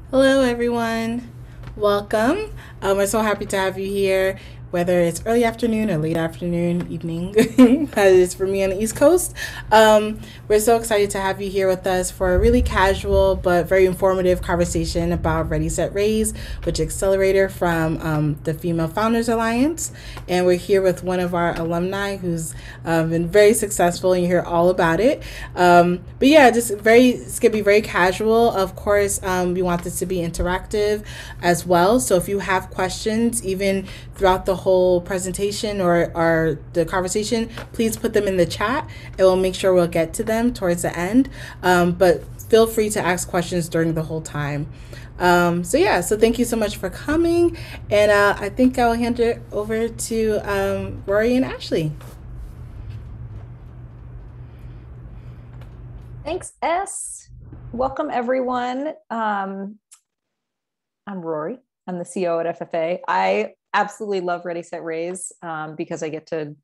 Hello, everyone. Welcome. We're so happy to have you here, whether it's early afternoon or late afternoon, evening, as it is for me on the East Coast. We're so excited to have you here with us for a really casual but very informative conversation about Ready, Set, Raise, which accelerator from the Female Founders Alliance. And we're here with one of our alumni who's been very successful, and you hear all about it. But yeah, it's gonna be very casual. Of course, we want this to be interactive as well. So if you have questions, even throughout the whole presentation or the conversation, please put them in the chat, and we'll make sure we'll get to them towards the end. But feel free to ask questions during the whole time. So thank you so much for coming, and I think I'll hand it over to Rory and Ashlee. Thanks, S. Welcome, everyone. I'm Rory. I'm the CEO at FFA. I absolutely love Ready, Set, Raise because I get to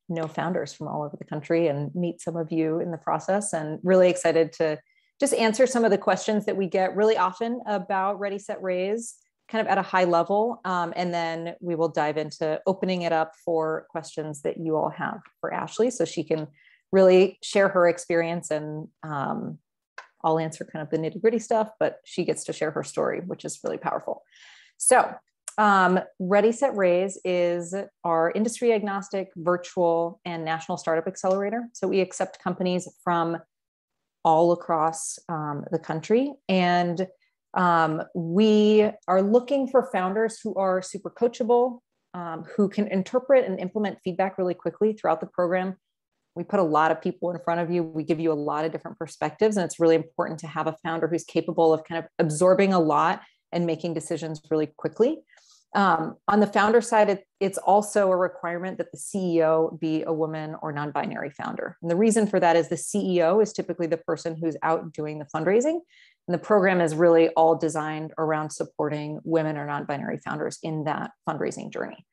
know founders from all over the country and meet some of you in the process, and really excited to just answer some of the questions that we get really often about Ready, Set, Raise, kind of at a high level. And then we will dive into opening it up for questions that you all have for Ashlee, so she can really share her experience, and I'll answer kind of the nitty gritty stuff, but she gets to share her story, which is really powerful. So Ready, Set, Raise is our industry agnostic, virtual, and national startup accelerator. So we accept companies from all across the country. And we are looking for founders who are super coachable, who can interpret and implement feedback really quickly throughout the program. We put a lot of people in front of you. We give you a lot of different perspectives, and it's really important to have a founder who's capable of kind of absorbing a lot and making decisions really quickly. On the founder side, it's also a requirement that the CEO be a woman or non-binary founder. And the reason for that is the CEO is typically the person who's out doing the fundraising. And the program is really all designed around supporting women or non-binary founders in that fundraising journey.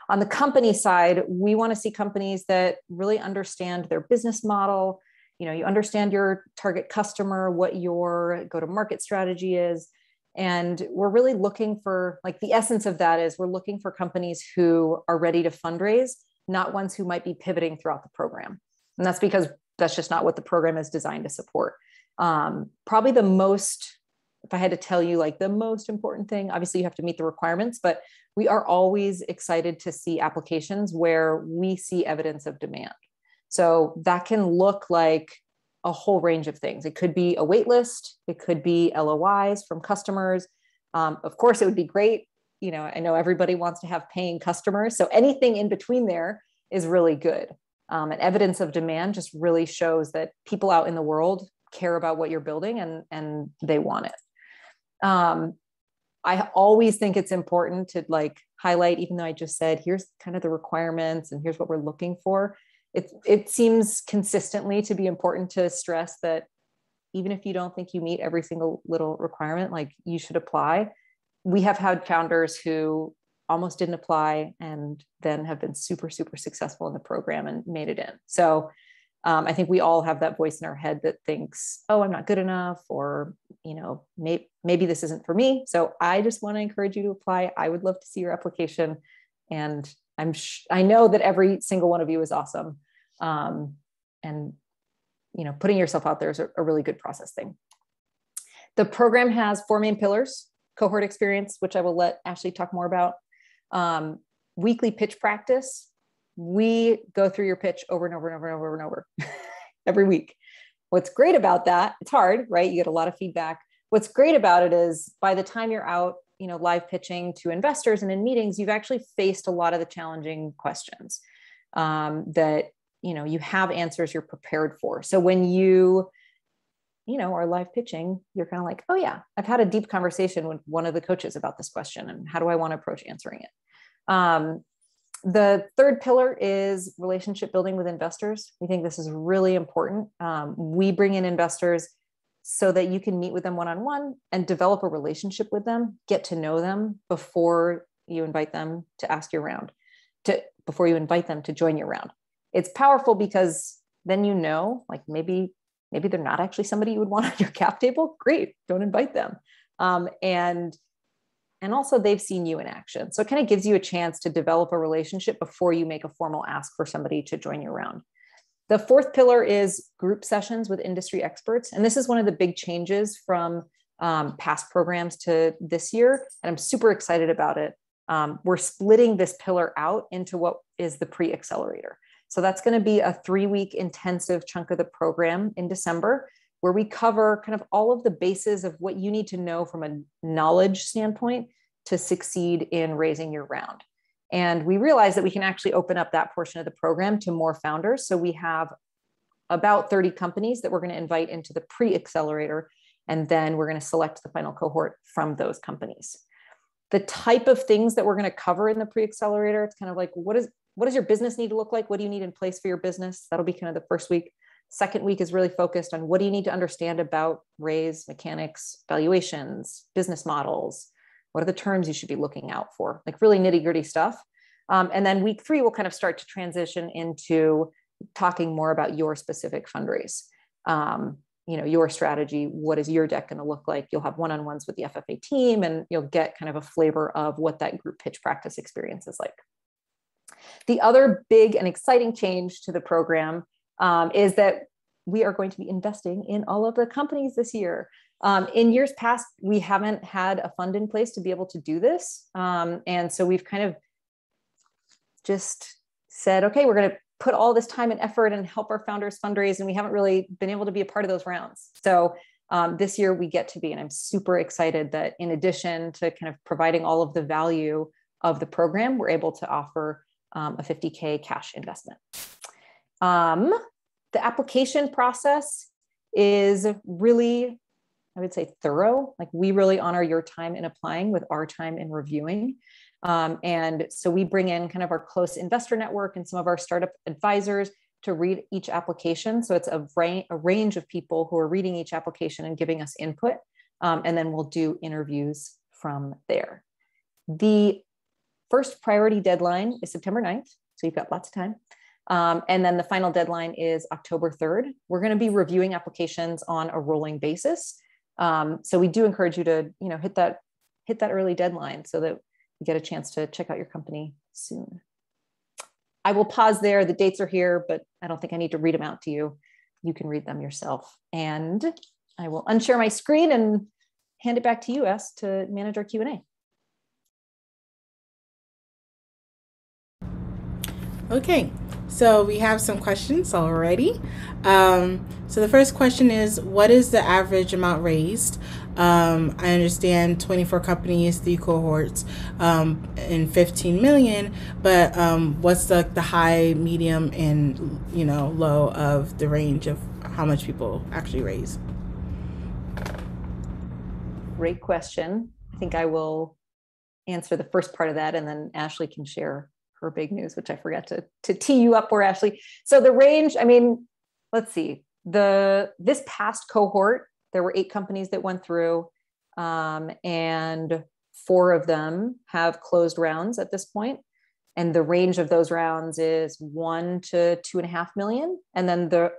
On the company side, we want to see companies that really understand their business model. You understand your target customer, what your go-to-market strategy is. And we're really looking for, like, the essence of that is we're looking for companies who are ready to fundraise, not ones who might be pivoting throughout the program. And that's because that's just not what the program is designed to support. Probably the most, if I had to tell you, like, the most important thing, obviously you have to meet the requirements, but we are always excited to see applications where we see evidence of demand. So that can look like a whole range of things. It could be a wait list. It could be LOIs from customers. Of course, it would be great. I know everybody wants to have paying customers. So anything in between there is really good. And evidence of demand just really shows that people out in the world care about what you're building, and they want it. I always think it's important to, like, highlight, even though I just said, here's kind of the requirements and here's what we're looking for. It seems consistently to be important to stress that even if you don't think you meet every single little requirement, like, you should apply. We have had founders who almost didn't apply and then have been super, super successful in the program and made it in. So I think we all have that voice in our head that thinks, oh, I'm not good enough, or, maybe this isn't for me. So I just want to encourage you to apply. I would love to see your application. And I know that every single one of you is awesome. And, putting yourself out there is a really good process thing. The program has 4 main pillars: cohort experience, which I will let Ashlee talk more about. Weekly pitch practice. We go through your pitch over and over and over and over and over every week. What's great about that, it's hard, right? You get a lot of feedback. What's great about it is by the time you're out, live pitching to investors and in meetings, you've actually faced a lot of the challenging questions that, you have answers you're prepared for. So when you are live pitching, you're kind of like, oh yeah, I've had a deep conversation with one of the coaches about this question, and how do I want to approach answering it? The third pillar is relationship building with investors. We think this is really important. We bring in investors so that you can meet with them one-on-one and develop a relationship with them, get to know them before you invite them to ask your round, before you invite them to join your round. It's powerful because then, like, maybe they're not actually somebody you would want on your cap table. Great, don't invite them. And also they've seen you in action. So it kind of gives you a chance to develop a relationship before you make a formal ask for somebody to join your round. The fourth pillar is group sessions with industry experts. And this is one of the big changes from past programs to this year. And I'm super excited about it. We're splitting this pillar out into what is the pre-accelerator. So that's going to be a 3-week intensive chunk of the program in December, where we cover kind of all of the bases of what you need to know from a knowledge standpoint to succeed in raising your round. And we realize that we can actually open up that portion of the program to more founders. So we have about 30 companies that we're going to invite into the pre-accelerator, and then we're going to select the final cohort from those companies. The type of things that we're going to cover in the pre-accelerator, it's kind of like, what does your business need to look like? What do you need in place for your business? That'll be kind of the first week. Second week is really focused on what do you need to understand about raise mechanics, valuations, business models. What are the terms you should be looking out for? Like really nitty gritty stuff. And then week 3, we'll kind of start to transition into talking more about your specific fundraise. Your strategy, what is your deck going to look like? You'll have one-on-ones with the FFA team, and you'll get kind of a flavor of what that group pitch practice experience is like. The other big and exciting change to the program is that we are going to be investing in all of the companies this year. In years past, we haven't had a fund in place to be able to do this. And so we've kind of just said, okay, we're going to put all this time and effort and help our founders fundraise. And we haven't really been able to be a part of those rounds. So this year we get to be, and I'm super excited that in addition to kind of providing all of the value of the program, we're able to offer a $50K cash investment. The application process is really, I would say, thorough. Like we really honor your time in applying with our time in reviewing. And so we bring in kind of our close investor network and some of our startup advisors to read each application. So it's a range of people who are reading each application and giving us input. And then we'll do interviews from there. The first priority deadline is September 9th. So you've got lots of time. And then the final deadline is October 3rd. We're going to be reviewing applications on a rolling basis. So we do encourage you to, hit that early deadline so that you get a chance to check out your company soon. I will pause there. The dates are here, but I don't think I need to read them out to you. You can read them yourself. And I will unshare my screen and hand it back to you, S, to manage our Q&A. Okay, so we have some questions already. So the first question is, what is the average amount raised? I understand 24 companies, 3 cohorts, and 15 million, but what's the high, medium, and low of the range of how much people actually raise? Great question. I think I will answer the first part of that, and then Ashlee can share her big news, which I forgot to tee you up for, Ashlee. So the range, let's see. This past cohort, there were 8 companies that went through, and 4 of them have closed rounds at this point. And the range of those rounds is 1 to 2.5 million. And then the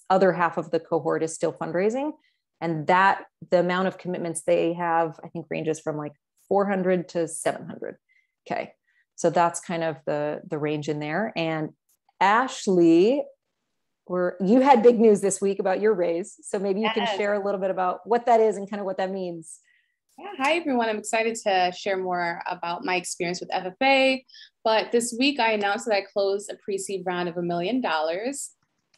other half of the cohort is still fundraising. And the amount of commitments they have, I think, ranges from like 400 to 700. Okay. So that's kind of the range in there. And Ashlee, you had big news this week about your raise. So maybe you can share a little bit about what that is and kind of what that means. Yeah, hi everyone. I'm excited to share more about my experience with FFA. But this week I announced that I closed a pre-seed round of $1 million,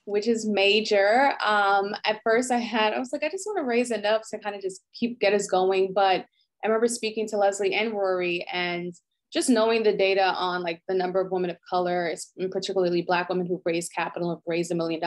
which is major. At first I was like, I just want to raise enough to kind of just get us going. But I remember speaking to Leslie and Rohre, and just knowing the data on like the number of women of color, and particularly Black women who've raised capital, have raised $1 million,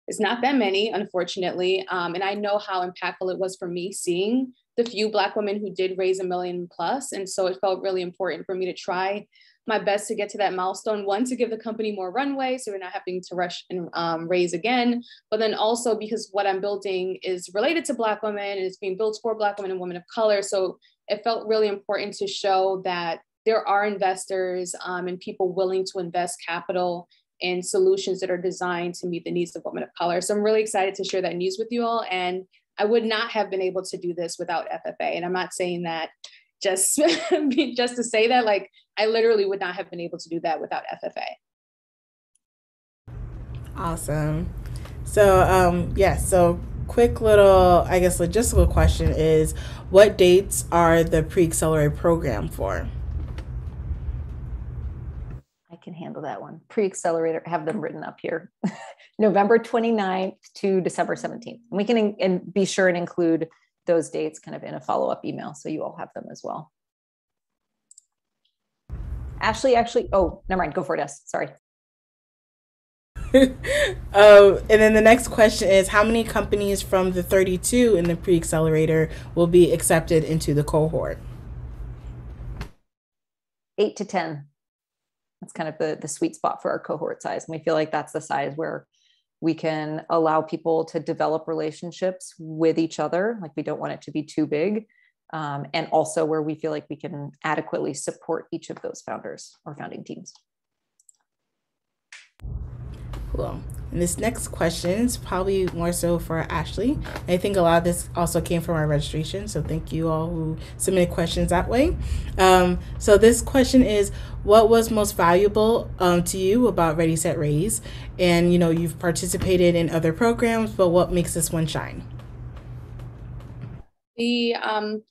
is not that many, unfortunately. And I know how impactful it was for me seeing the few Black women who did raise $1 million plus. And so it felt really important for me to try my best to get to that milestone. One, to give the company more runway, so we're not having to rush and raise again. But then also because what I'm building is related to Black women, and it's being built for Black women and women of color. So it felt really important to show that there are investors and people willing to invest capital in solutions that are designed to meet the needs of women of color. So I'm really excited to share that news with you all. And I would not have been able to do this without FFA. And I'm not saying that just to say that, like, I literally would not have been able to do that without FFA. Awesome. So, so quick little, I guess, logistical question is, what dates are the pre-accelerated program for? I can handle that one. Pre-accelerator, have them written up here. November 29th to December 17th. And we can and be sure and include those dates kind of in a follow-up email, so you all have them as well. Ashlee, oh, never mind, go for it, S, sorry. And then the next question is, how many companies from the 32 in the pre-accelerator will be accepted into the cohort? 8 to 10. That's kind of the sweet spot for our cohort size. And we feel like that's the size where we can allow people to develop relationships with each other. Like, we don't want it to be too big. And also where we feel like we can adequately support each of those founders or founding teams. Cool. And this next question is probably more so for Ashlee. I think a lot of this also came from our registration, so thank you all who submitted questions that way. So this question is, what was most valuable to you about Ready, Set, Raise? And, you know, you've participated in other programs, but what makes this one shine? The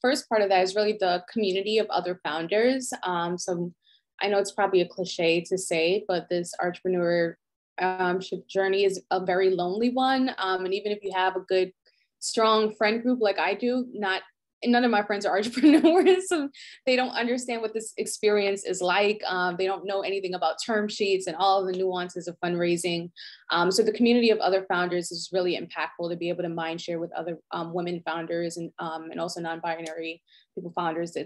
first part of that is really the community of other founders. So I know it's probably a cliche to say, but this entrepreneurship journey is a very lonely one. And even if you have a good, strong friend group like I do, none of my friends are entrepreneurs, so they don't understand what this experience is like. They don't know anything about term sheets and all of the nuances of fundraising. So the community of other founders is really impactful to be able to mind share with other women founders and also non-binary people founders.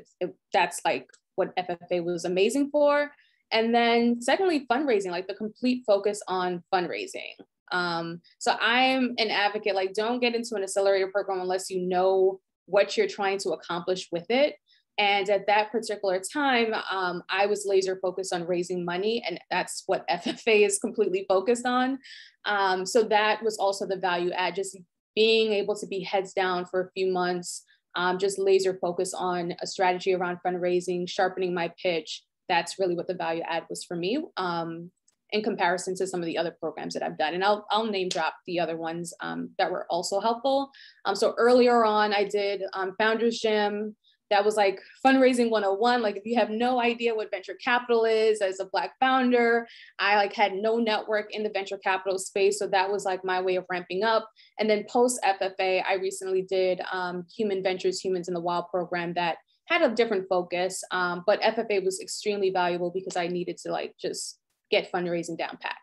That's like what FFA was amazing for. And then secondly, fundraising, like the complete focus on fundraising. So I'm an advocate, like, don't get into an accelerator program unless you know what you're trying to accomplish with it. And at that particular time, I was laser focused on raising money, and that's what FFA is completely focused on. So that was also the value add, just being able to be heads down for a few months, just laser focused on a strategy around fundraising, sharpening my pitch. That's really what the value add was for me, in comparison to some of the other programs that I've done. And I'll name drop the other ones that were also helpful. So earlier on, I did Founders Gym. That was like fundraising 101. Like, if you have no idea what venture capital is as a Black founder, I like had no network in the venture capital space. So that was like my way of ramping up. And then post FFA, I recently did Human Ventures, Humans in the Wild program that had a different focus. But FFA was extremely valuable because I needed to like just get fundraising down pat.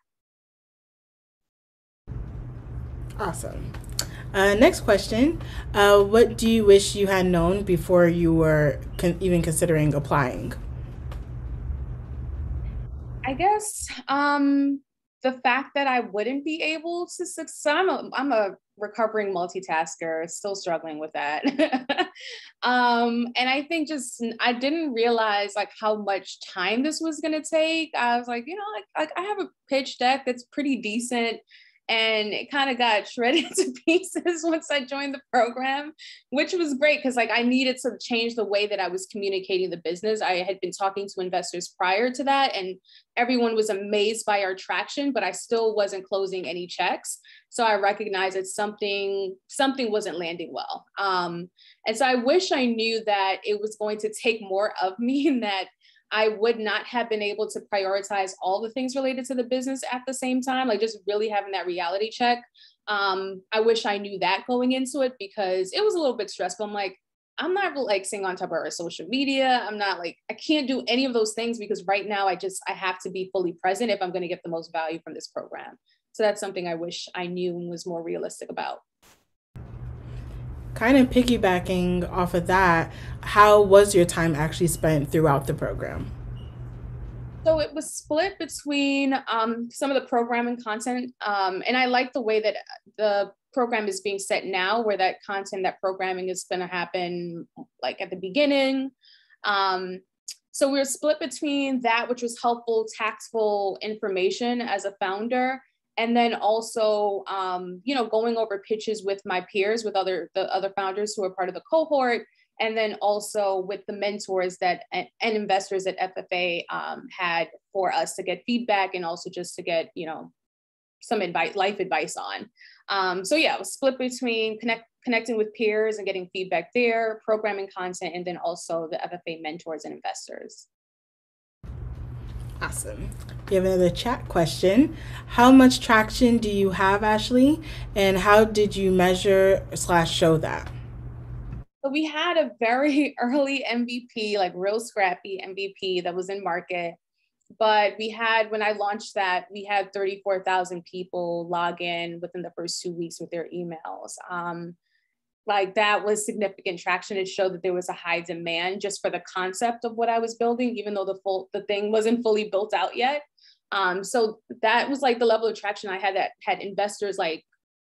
Awesome. Next question. What do you wish you had known before you were even considering applying? I guess the fact that I wouldn't be able to succeed. I'm a recovering multitasker, still struggling with that. And I think just I didn't realize like how much time this was going to take. I was like, you know, like I have a pitch deck that's pretty decent. And it kind of got shredded to pieces once I joined the program, which was great because like I needed to change the way that I was communicating the business. I had been talking to investors prior to that, and everyone was amazed by our traction, but I still wasn't closing any checks. So I recognized that something wasn't landing well. And so I wish I knew that it was going to take more of me, and that I would not have been able to prioritize all the things related to the business at the same time, like just really having that reality check. I wish I knew that going into it because it was a little bit stressful. I'm like, I'm not like staying on top of our social media. I'm not like, I can't do any of those things because right now I have to be fully present if I'm going to get the most value from this program. So that's something I wish I knew and was more realistic about. Kind of piggybacking off of that, how was your time actually spent throughout the program? So it was split between some of the programming content, and I like the way that the program is being set now, where that content, that programming is going to happen like at the beginning. So we were split between that, which was helpful, tactful information as a founder, And then also, going over pitches with my peers, with the other founders who are part of the cohort, and then also with the mentors and investors that FFA had for us to get feedback and also just to get, some life advice on. So yeah, it was split between connecting with peers and getting feedback there, programming content, and then also the FFA mentors and investors. Awesome. We have another chat question. How much traction do you have, Ashlee? And how did you measure/show that? So we had a very early MVP, like real scrappy MVP that was in market. But when I launched that, we had 34,000 people log in within the first 2 weeks with their emails. That was significant traction. It showed that there was a high demand just for the concept of what I was building, even though the thing wasn't fully built out yet. So that was like the level of traction I had, that had investors like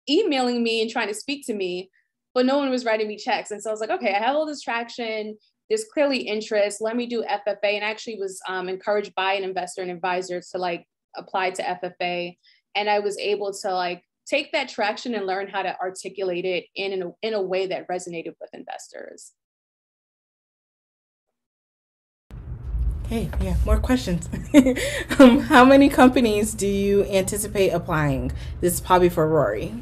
emailing me and trying to speak to me, but no one was writing me checks. And so I was like, okay, I have all this traction. There's clearly interest. Let me do FFA. And I actually was encouraged by an investor and advisor to apply to FFA. And I was able to take that traction and learn how to articulate it in a way that resonated with investors. Okay, yeah, more questions. How many companies do you anticipate applying? This is probably for Rohre.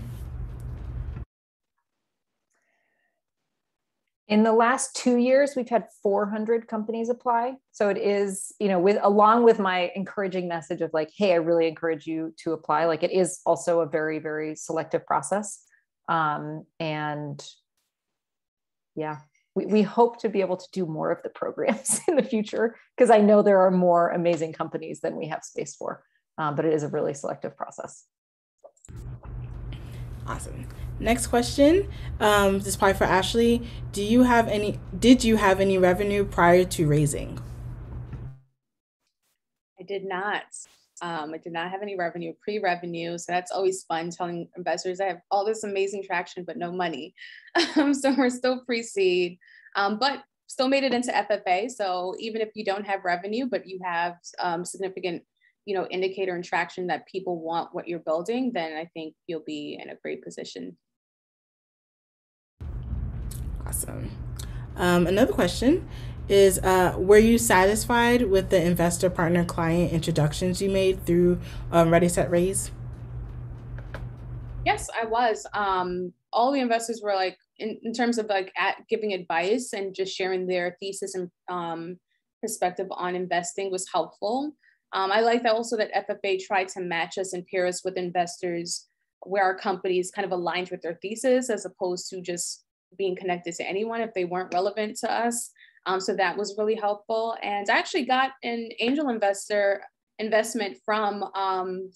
In the last 2 years, we've had 400 companies apply. So it is, along with my encouraging message of hey, I really encourage you to apply. It is also a very, very selective process. And yeah, we hope to be able to do more of the programs in the future, because I know there are more amazing companies than we have space for, but it is a really selective process. Awesome. Next question. This is probably for Ashlee. Did you have any revenue prior to raising? I did not. I did not have any revenue, pre-revenue. So that's always fun, telling investors I have all this amazing traction, but no money. So we're still pre-seed, but still made it into FFA. So even if you don't have revenue, but you have significant indicator and traction that people want what you're building, then I think you'll be in a great position. Awesome. Another question is, were you satisfied with the investor partner client introductions you made through Ready, Set, Raise? Yes, I was. All the investors were in terms of giving advice and just sharing their thesis and perspective on investing was helpful. I like that also that FFA tried to match us and pair us with investors where our companies kind of aligned with their thesis, as opposed to just being connected to anyone if they weren't relevant to us. So that was really helpful. And I actually got an angel investment from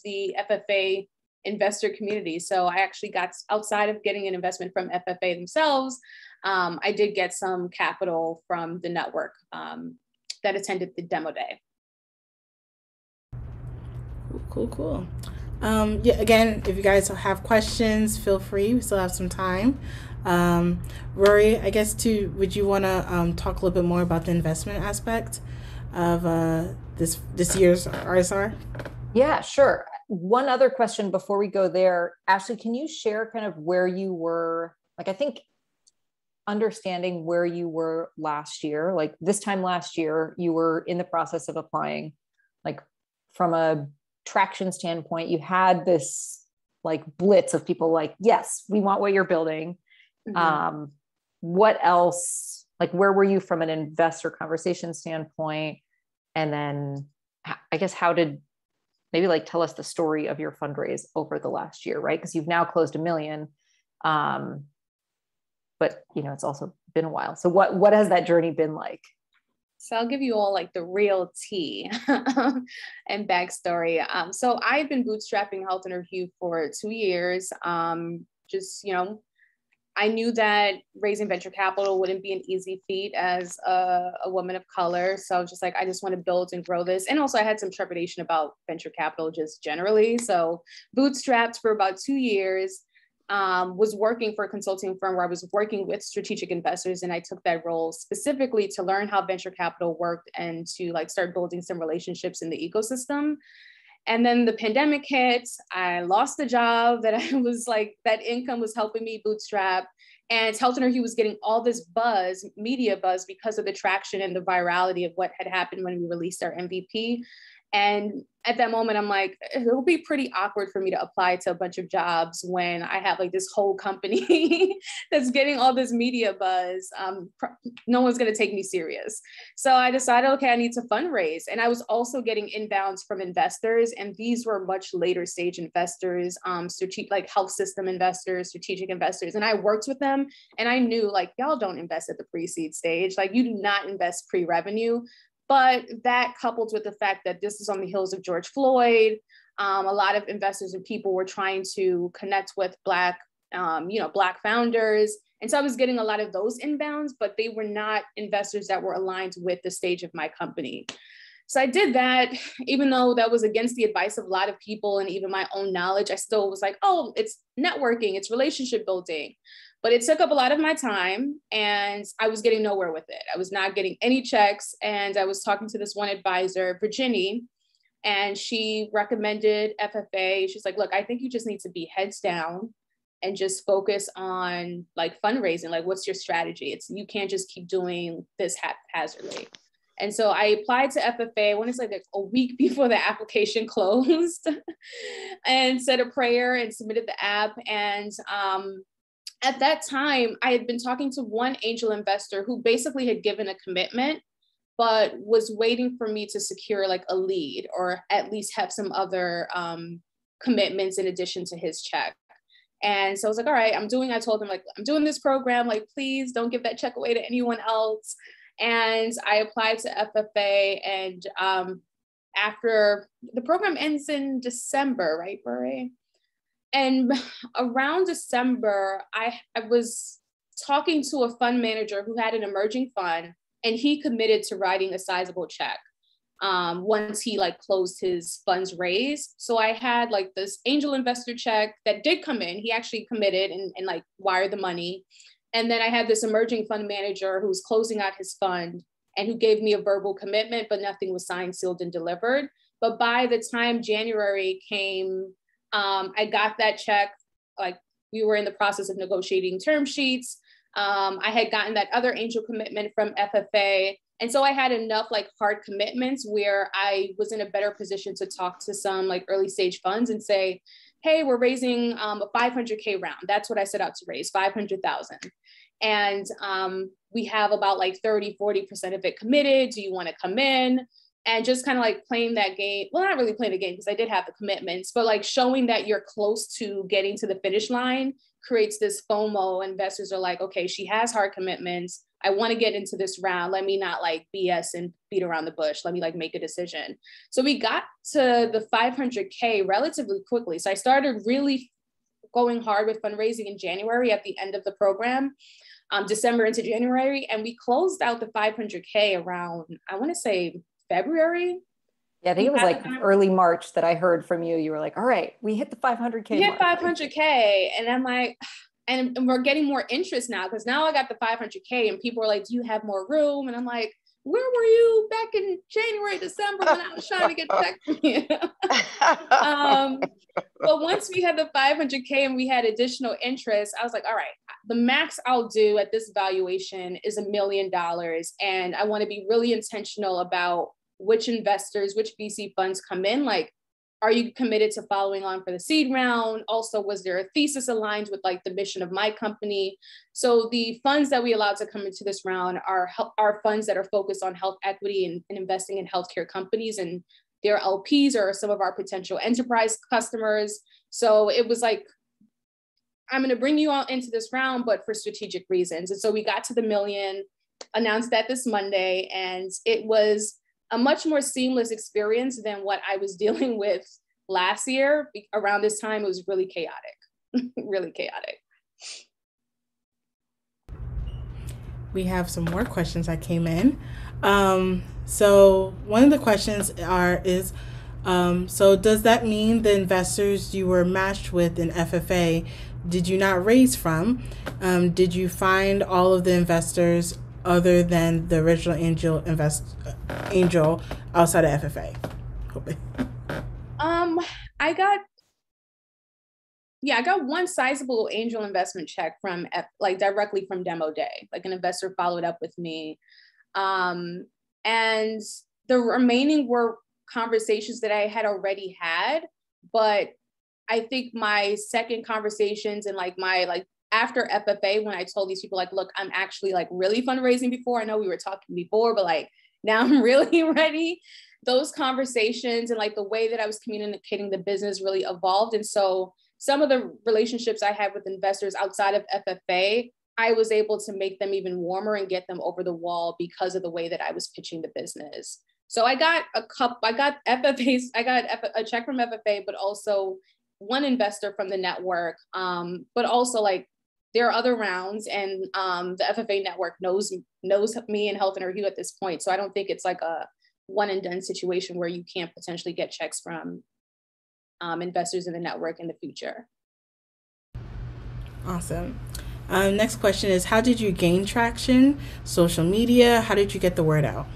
the FFA investor community. So I actually got, outside of getting an investment from FFA themselves, I did get some capital from the network that attended the demo day. Cool. Yeah, again, if you guys have questions, feel free. We still have some time. Rohre, I guess would you want to talk a little bit more about the investment aspect of this year's RSR? Yeah, sure. One other question before we go there, Ashlee, can you share kind of where you were? I think understanding where you were last year, this time last year, you were in the process of applying, from a traction standpoint, you had this blitz of people yes, we want what you're building. Mm-hmm. What else, where were you from an investor conversation standpoint? And then I guess how did maybe tell us the story of your fundraise over the last year, right? Because you've now closed $1 million. But it's also been a while. So what has that journey been like? So I'll give you all the real tea and backstory. So I've been bootstrapping Health and Her Hue for 2 years. I knew that raising venture capital wouldn't be an easy feat as a woman of color. So I was just I just want to build and grow this. And also I had some trepidation about venture capital just generally. So bootstrapped for about 2 years. Was working for a consulting firm where I was working with strategic investors, and I took that role specifically to learn how venture capital worked and to start building some relationships in the ecosystem. And then the pandemic hit. I lost the job that I was like, that income was helping me bootstrap. And Her Hue was getting all this buzz, media buzz, because of the traction and the virality of what had happened when we released our MVP. And at that moment, I'm like, it'll be pretty awkward for me to apply to a bunch of jobs when I have like this whole company that's getting all this media buzz. No one's going to take me serious. So I decided, okay, I need to fundraise. And I was also getting inbounds from investors. And these were much later stage investors, like health system investors, strategic investors. And I worked with them and I knew like, y'all don't invest at the pre-seed stage. Like you do not invest pre-revenue. But that coupled with the fact that this is on the heels of George Floyd, a lot of investors and people were trying to connect with Black founders. And so I was getting a lot of those inbounds, but they were not investors that were aligned with the stage of my company. So I did that, even though that was against the advice of a lot of people and even my own knowledge. I still was like, oh, it's networking, it's relationship building. But it took up a lot of my time and I was getting nowhere with it. I was not getting any checks. And I was talking to this one advisor, Virginia, and she recommended FFA. She's like, look, I think you just need to be heads down and just focus on like fundraising. Like, what's your strategy? You can't just keep doing this haphazardly. And so I applied to FFA, I want to say like a week before the application closed and said a prayer and submitted the app. And at that time, I had been talking to one angel investor who basically had given a commitment, but was waiting for me to secure like a lead or at least have some other commitments in addition to his check. And so I was like, all right, I told him like, I'm doing this program, like, please don't give that check away to anyone else. And I applied to FFA and after the program ends in December, right, Rohre? And around December, I was talking to a fund manager who had an emerging fund, and he committed to writing a sizable check once he like closed his funds raise. So I had like this angel investor check that did come in. He actually committed and like wired the money. And then I had this emerging fund manager who was closing out his fund and who gave me a verbal commitment, but nothing was signed, sealed, and delivered. But by the time January came, I got that check, like we were in the process of negotiating term sheets. I had gotten that other angel commitment from FFA. And so I had enough like hard commitments where I was in a better position to talk to some like early stage funds and say, hey, we're raising a 500K round. That's what I set out to raise, 500,000. And we have about like 30-40% of it committed. Do you want to come in? And just kind of like playing that game. Well, not really playing the game because I did have the commitments, but like showing that you're close to getting to the finish line creates this FOMO. Investors are like, okay, she has hard commitments. I want to get into this round. Let me not like BS and beat around the bush. Let me like make a decision. So we got to the 500K relatively quickly. So I started really going hard with fundraising in January at the end of the program, December into January. And we closed out the 500K around, I want to say, February. Yeah, I think it was like early March that I heard from you. You were like, all right, we hit the 500K. We hit 500K. And I'm like, and we're getting more interest now because now I got the 500K and people are like, do you have more room? And I'm like, where were you back in January, December when I was trying to get checked from you? But once we had the 500K and we had additional interest, I was like, all right, the max I'll do at this valuation is $1 million. And I want to be really intentional about which investors, which VC funds come in. Like, are you committed to following on for the seed round? Also, was there a thesis aligned with like the mission of my company? So the funds that we allowed to come into this round are funds that are focused on health equity and investing in healthcare companies, and their LPs are some of our potential enterprise customers. So it was like, I'm going to bring you all into this round, but for strategic reasons. And so we got to the million, announced that this Monday, and it was a much more seamless experience than what I was dealing with last year. Around this time, it was really chaotic, really chaotic. We have some more questions that came in. So one of the questions is, so does that mean the investors you were matched with in FFA did you not raise from? Did you find all of the investors other than the original angel outside of FFA? Um, I got I got one sizable angel investment check from like directly from demo day. Like an investor followed up with me. And the remaining were conversations that I had already had, but I think my second conversations and like my like after FFA, when I told these people like, look, I'm actually like really fundraising before. I know we were talking before, but like now I'm really ready. Those conversations and like the way that I was communicating the business really evolved. And so some of the relationships I had with investors outside of FFA, I was able to make them even warmer and get them over the wall because of the way that I was pitching the business. So I got FFAs, I got a check from FFA, but also one investor from the network. But also like there are other rounds, and the FFA network knows me and Health and Her Hue at this point. So I don't think it's like a one and done situation where you can't potentially get checks from investors in the network in the future. Awesome. Next question is, how did you gain traction? Social media? How did you get the word out?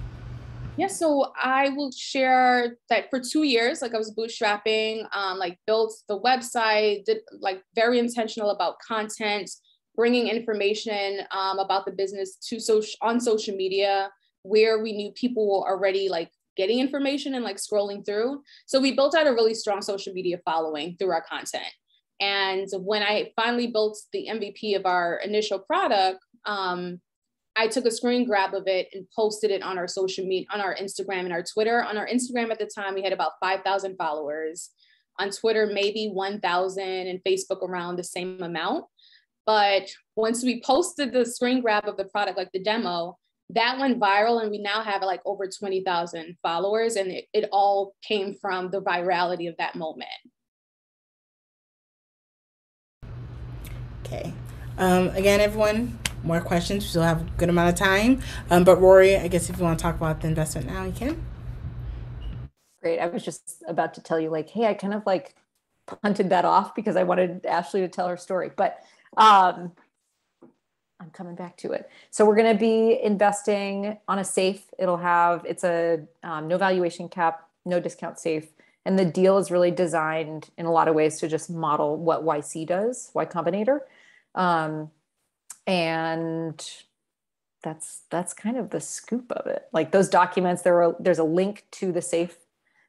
Yeah, so I will share that for 2 years, like I was bootstrapping, like built the website, did like very intentional about content, bringing information about the business to on social media where we knew people were already like getting information and like scrolling through. So we built out a really strong social media following through our content. And when I finally built the MVP of our initial product, I took a screen grab of it and posted it on our social media, on our Instagram and our Twitter. On our Instagram at the time, we had about 5,000 followers. On Twitter, maybe 1,000, and Facebook around the same amount. But once we posted the screen grab of the product, like the demo, that went viral, and we now have like over 20,000 followers. And it all came from the virality of that moment. Okay. Again, everyone, more questions. We still have a good amount of time. But Rohre, I guess if you want to talk about the investment now, you can. Great. I was just about to tell you like, hey, I kind of like punted that off because I wanted Ashlee to tell her story, but I'm coming back to it. So we're going to be investing on a safe. It's a no valuation cap, no discount safe. And the deal is really designed in a lot of ways to just model what YC does, Y Combinator. And that's kind of the scoop of it. Like those documents, there's a link to the safe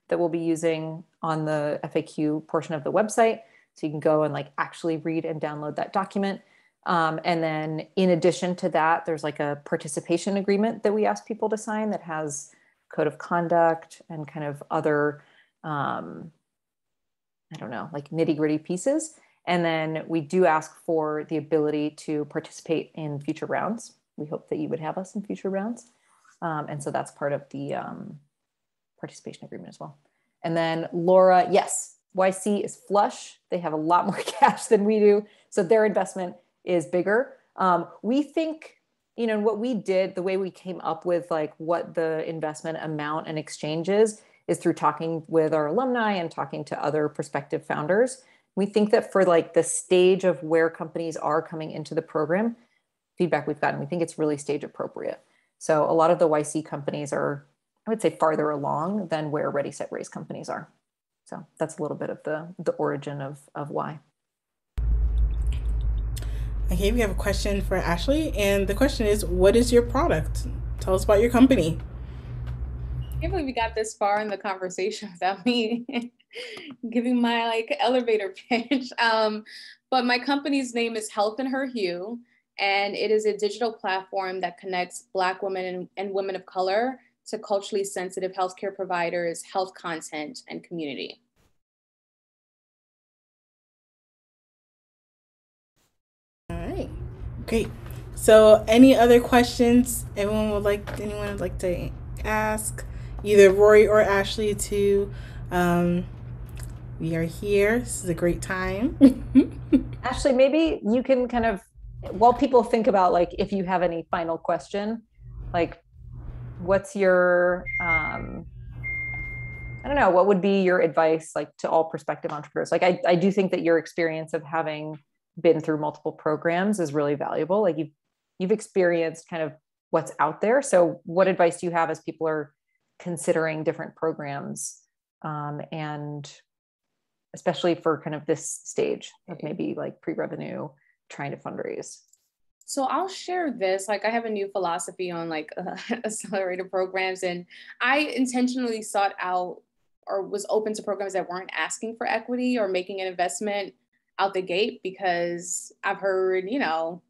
that we'll be using on the FAQ portion of the website. So you can go and like actually read and download that document. And then in addition to that, there's like a participation agreement that we ask people to sign that has code of conduct and kind of other, I don't know, like nitty gritty pieces. And then we do ask for the ability to participate in future rounds. We hope that you would have us in future rounds. And so that's part of the participation agreement as well. And then Laura, yes, YC is flush. They have a lot more cash than we do. So their investment is bigger. We think, what we did, the way we came up with like what the investment amount and exchange is through talking with our alumni and talking to other prospective founders. We think that for like the stage of where companies are coming into the program, feedback we've gotten, we think it's really stage appropriate. So a lot of the YC companies are, I would say, farther along than where Ready, Set, Raise companies are. So that's a little bit of the origin of why. Okay, we have a question for Ashlee, and the question is, what is your product? Tell us about your company. I can't believe we got this far in the conversation without me giving my like elevator pitch. But my company's name is Health and Her Hue, and it is a digital platform that connects Black women and women of color to culturally sensitive healthcare providers, health content, and community. All right, great. So any other questions anyone would like to ask either Rohre or Ashlee to? We are here. This is a great time. Ashlee, maybe you can kind of, while people think about like, if you have any final question, like what's your, I don't know, what would be your advice like to all prospective entrepreneurs? Like I do think that your experience of having been through multiple programs is really valuable. Like you've experienced kind of what's out there. So what advice do you have as people are considering different programs and especially for kind of this stage of maybe like pre-revenue, trying to fundraise? So I'll share this. Like, I have a new philosophy on like accelerator programs, and I intentionally sought out or was open to programs that weren't asking for equity or making an investment out the gate, because I've heard,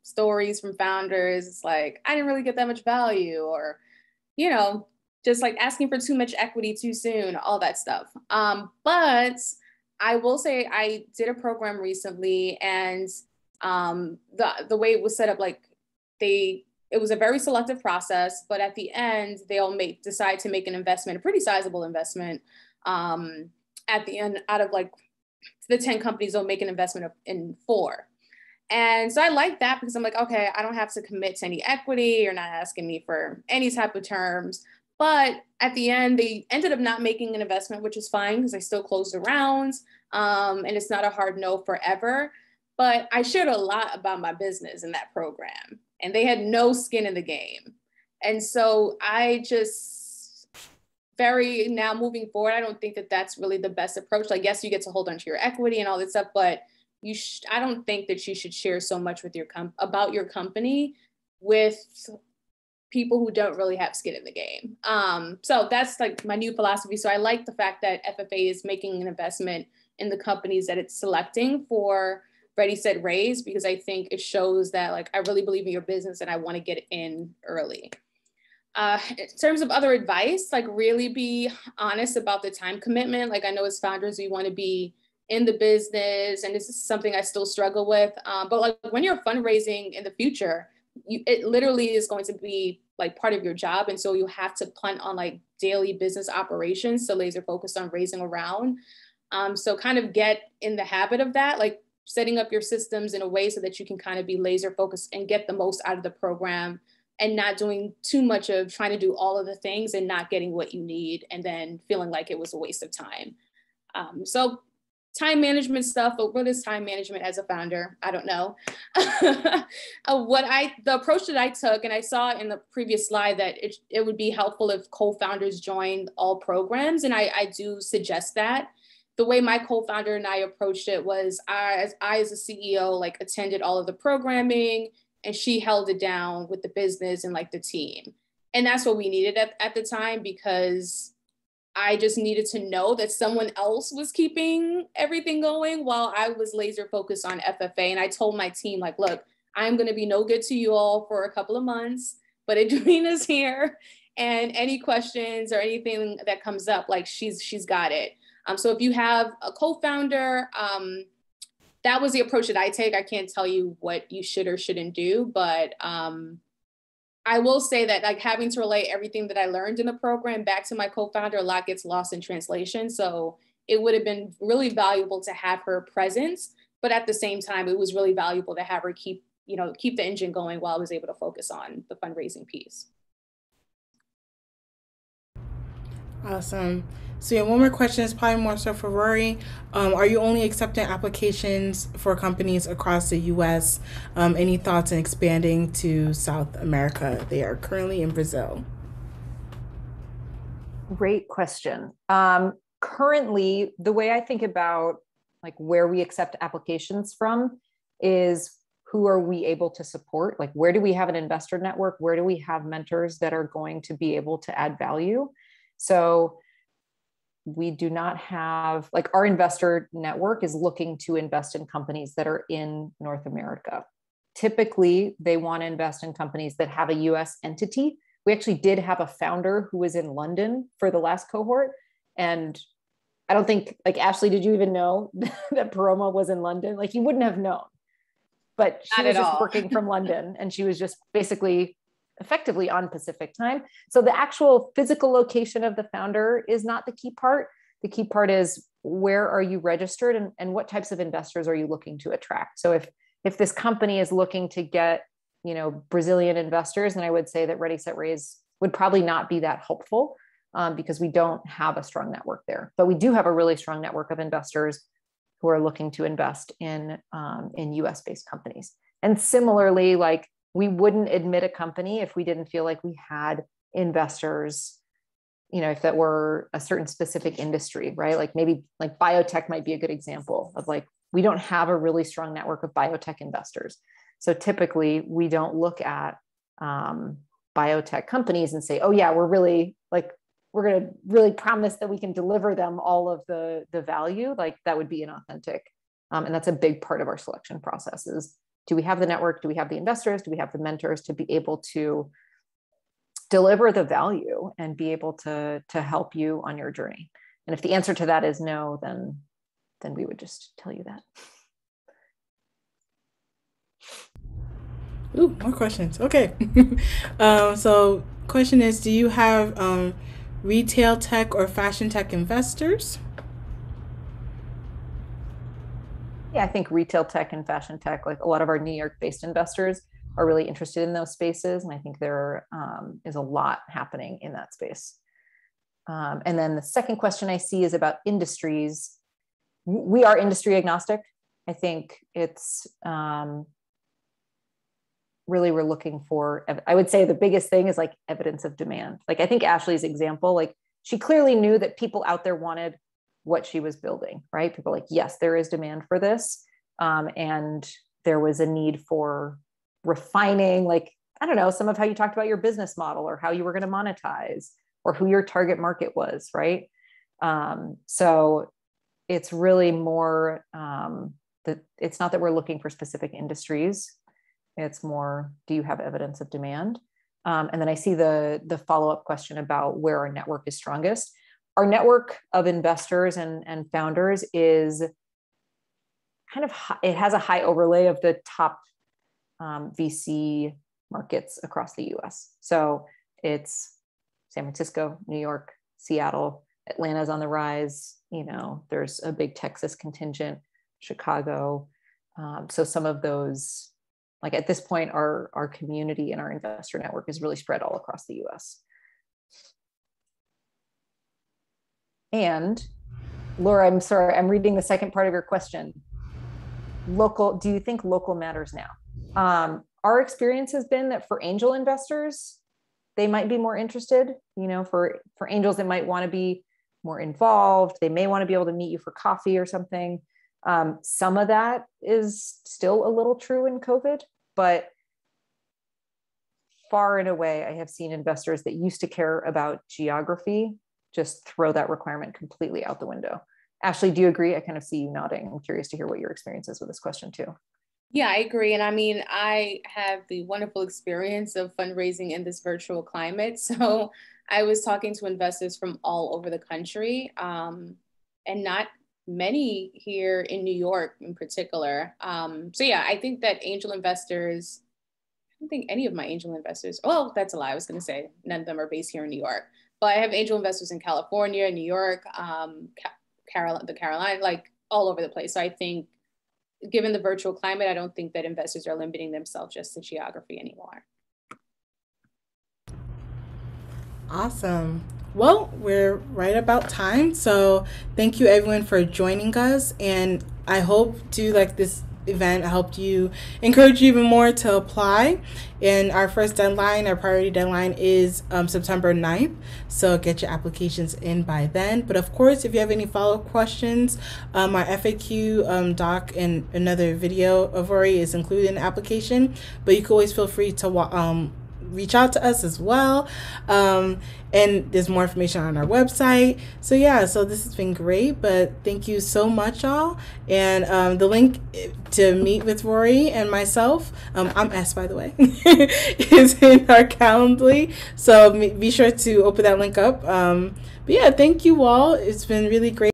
stories from founders. It's like, I didn't really get that much value, or, just like asking for too much equity too soon, all that stuff. But I will say I did a program recently, and the way it was set up, like it was a very selective process, but at the end, they all decide to make an investment, a pretty sizable investment. At the end, out of like the 10 companies, they'll make an investment in 4. And so I like that, because I'm like, okay, I don't have to commit to any equity. You're not asking me for any type of terms. But at the end, they ended up not making an investment, which is fine, because I still closed the rounds. And it's not a hard no forever. But I shared a lot about my business in that program, and they had no skin in the game. And so I just now moving forward, I don't think that that's really the best approach. Like, yes, you get to hold on to your equity and all this stuff, but I don't think that you should share so much with about your company with people who don't really have skin in the game. So that's like my new philosophy. So I like the fact that FFA is making an investment in the companies that it's selecting for Ready, Set, Raise, because I think it shows that like I really believe in your business and I want to get in early. In terms of other advice, like really be honest about the time commitment. Like, I know as founders, we want to be in the business, and this is something I still struggle with. But like when you're fundraising in the future, it literally is going to be like part of your job. And so you have to punt on like daily business operations to laser focus on raising a round. So kind of get in the habit of that, like setting up your systems in a way so that you can kind of be laser focused and get the most out of the program, and not doing too much of trying to do all of the things and not getting what you need and then feeling like it was a waste of time. So time management stuff, but what is time management as a founder? I don't know. The approach that I took, and I saw in the previous slide that it would be helpful if co-founders joined all programs. And I do suggest that. The way my co-founder and I approached it was I as a CEO, like attended all of the programming, and she held it down with the business and like the team. And that's what we needed at the time, because I just needed to know that someone else was keeping everything going while I was laser focused on FFA. And I told my team, like, look, I'm going to be no good to you all for a couple of months, but Adrina's here, and any questions or anything that comes up, like she's got it. So if you have a co-founder, that was the approach that I take. I can't tell you what you should or shouldn't do, but I will say that like having to relay everything that I learned in the program back to my co-founder, a lot gets lost in translation. So it would have been really valuable to have her presence, but at the same time, it was really valuable to have her keep the engine going while I was able to focus on the fundraising piece. Awesome. So yeah, one more question is probably more so for Rohre. Are you only accepting applications for companies across the U.S.? Any thoughts in expanding to South America? They are currently in Brazil. Great question. Currently, the way I think about like where we accept applications from is who are we able to support? Like, where do we have an investor network? Where do we have mentors that are going to be able to add value? So we do not have, like, our investor network is looking to invest in companies that are in North America. Typically, they want to invest in companies that have a US entity. We actually did have a founder who was in London for the last cohort. And I don't think, like, Ashlee, did you even know that Paloma was in London? Like, you wouldn't have known. But she was just working from London, and she was just basically effectively on Pacific time. So the actual physical location of the founder is not the key part. The key part is where are you registered, and what types of investors are you looking to attract? So if this company is looking to get, Brazilian investors, then I would say that Ready, Set, Raise would probably not be that helpful because we don't have a strong network there. But we do have a really strong network of investors who are looking to invest in US-based companies. And similarly, like, we wouldn't admit a company if we didn't feel like we had investors if that were a certain specific industry, right? Like maybe like biotech might be a good example of like, we don't have a really strong network of biotech investors. So typically we don't look at biotech companies and say, oh yeah, we're going to really promise that we can deliver them all of the value. Like that would be inauthentic. And that's a big part of our selection process is, do we have the network? Do we have the investors? Do we have the mentors to be able to deliver the value and be able to help you on your journey? And if the answer to that is no, then we would just tell you that. Ooh, more questions. Okay. So question is, do you have retail tech or fashion tech investors? Yeah, I think retail tech and fashion tech, like a lot of our New York-based investors are really interested in those spaces. And I think there is a lot happening in that space. And then the second question I see is about industries. We are industry agnostic. I think it's really, we're looking for, I would say the biggest thing is like evidence of demand. Like I think Ashlee's example, like she clearly knew that people out there wanted what she was building, right? People like, yes, there is demand for this. And there was a need for refining, like, I don't know, some of how you talked about your business model or how you were going to monetize or who your target market was, right? So it's really more that it's not that we're looking for specific industries. It's more, do you have evidence of demand? And then I see the follow-up question about where our network is strongest. Our network of investors and founders is kind of high, it has a high overlay of the top VC markets across the US. So it's San Francisco, New York, Seattle, Atlanta's on the rise. There's a big Texas contingent, Chicago. So some of those, like at this point, our community and our investor network is really spread all across the US. And Laura, I'm sorry, I'm reading the second part of your question. Do you think local matters now? Our experience has been that for angel investors, they might be more interested. For angels, they might want to be more involved. They may want to be able to meet you for coffee or something. Some of that is still a little true in COVID, but far and away, I have seen investors that used to care about geography just throw that requirement completely out the window. Ashlee, do you agree? I kind of see you nodding. I'm curious to hear what your experience is with this question too. Yeah, I agree. And I mean, I have the wonderful experience of fundraising in this virtual climate. So I was talking to investors from all over the country, and not many here in New York in particular. So yeah, I think that angel investors, I don't think any of my angel investors, well, that's a lie. I was going to say none of them are based here in New York, but I have angel investors in California, New York, the Carolinas, like all over the place. So I think given the virtual climate, I don't think that investors are limiting themselves just to geography anymore. Awesome. Well, we're right about time. So thank you everyone for joining us. And I hope to this event helped you, encourage you even more to apply. And our first deadline, our priority deadline is September 9th. So get your applications in by then. But of course, if you have any follow-up questions, our FAQ doc and another video of Rohre is included in the application. But you can always feel free to reach out to us as well. And there's more information on our website. So yeah, so this has been great, but thank you so much, y'all. And the link to meet with Rohre and myself, I'm S, by the way, is in our Calendly. So be sure to open that link up. But yeah, thank you all. It's been really great.